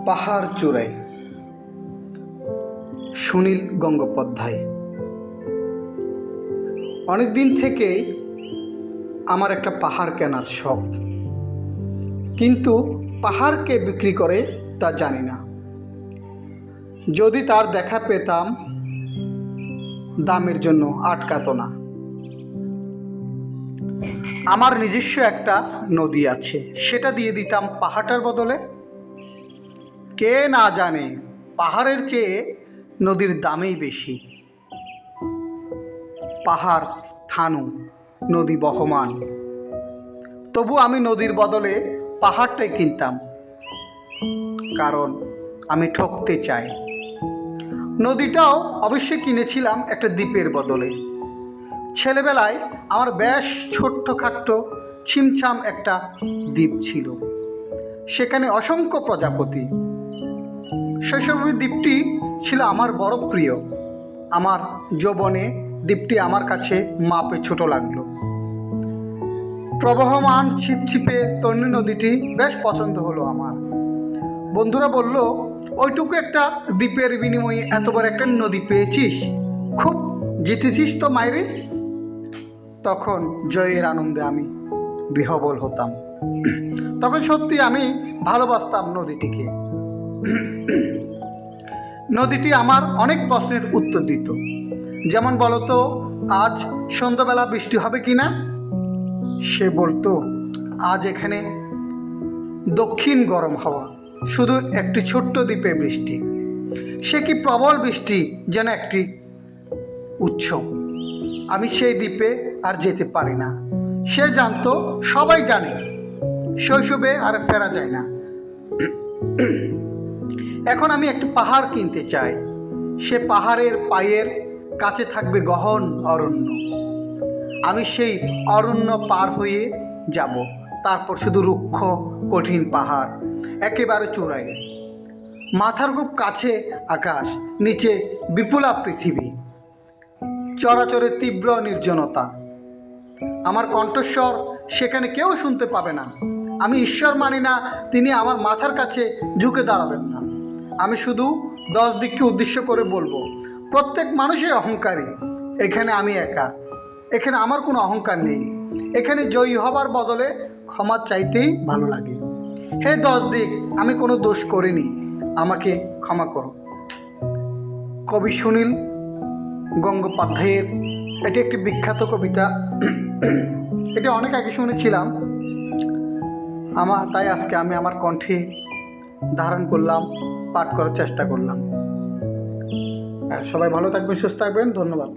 পাহাড় চূড়ায়, সুনীল গঙ্গোপাধ্যায়। অনেক দিন থেকেই আমার একটা পাহাড় কেনার শখ, কিন্তু পাহাড় কে বিক্রি করে তা জানি না। যদি তার দেখা পেতাম, দামের জন্য আটকাতো না। আমার নিজস্ব একটা নদী আছে, সেটা দিয়ে দিতাম পাহাড়টার বদলে। কে না জানে পাহাড়ের চেয়ে নদীর দামেই বেশি। পাহাড় স্থাণু, নদী বহমান, তবু আমি নদীর বদলে পাহাড়টাই কিনতাম, কারণ আমি ঠকতে চাই। নদীটাও অবশ্যই কিনেছিলাম একটা দ্বীপের বদলে। ছেলেবেলায় আমার বেশ ছোট্টখাট্ট ছিমছাম একটা দ্বীপ ছিল, সেখানে অসংখ্য প্রজাপতি। শৈশবে দ্বীপটি ছিল আমার বড় প্রিয়। আমার যৌবনে দ্বীপটি আমার কাছে মাপে ছোট লাগলো। প্রবহমান ছিপছিপে তন্নি নদীটি বেশ পছন্দ হলো আমার। বন্ধুরা বলল, ওইটুকু একটা দ্বীপের বিনিময়ে এত বড় একটা নদী পেয়েছিস, খুব জিতেছিস তো মাইরে। তখন জয়ের আনন্দে আমি বিহ্বল হতাম। তখন সত্যি আমি ভালোবাসতাম নদীটিকে। নদীটি আমার অনেক প্রশ্নের উত্তর দিত। যেমন বলতো, আজ সন্ধ্যাবেলা বৃষ্টি হবে কি না? সে বলতো, আজ এখানে দক্ষিণ গরম হাওয়া, শুধু একটি ছোট্ট দ্বীপে বৃষ্টি। সে কি প্রবল বৃষ্টি, যেন একটি উৎসব। আমি সেই দ্বীপে আর যেতে পারি না। সে জানতো, সবাই জানে, শৈশবে আর ফেরা যায় না। এখন আমি একটি পাহাড় কিনতে চাই। সে পাহাড়ের পায়ের কাছে থাকবে গহন অরণ্য। আমি সেই অরণ্য পার হয়ে যাব, তারপর শুধু রুক্ষ কঠিন পাহাড়, একেবারে চূড়ায়। মাথার খুব কাছে আকাশ, নিচে বিপুলা পৃথিবী, চরাচরের তীব্র নির্জনতা। আমার কণ্ঠস্বর সেখানে কেউ শুনতে পাবে না। আমি ঈশ্বর মানি না, তিনি আমার মাথার কাছে ঝুঁকে দাঁড়াবেন না। আমি শুধু 10 দিককে উদ্দেশ্য করে বলবো, প্রত্যেক মানুষই অহংকারী, এখানে আমি একা। এখানে আমার কোনো অহংকার নেই। এখানে জয়ী হবার বদলে ক্ষমা চাইতেই ভালো লাগে। হে 10 দিক, আমি কোনো দোষ করিনি, আমাকে ক্ষমা করো। কবি সুনীল গঙ্গোপাধ্যায়ের এটি একটি বিখ্যাত কবিতা। এটি অনেক আগে শুনেছিলাম, তাই আজকে আমি আমার কণ্ঠে ধারণ করলাম, পাঠ করার চেষ্টা করলাম। সবাই ভালো থাকবেন, সুস্থ থাকবেন। ধন্যবাদ।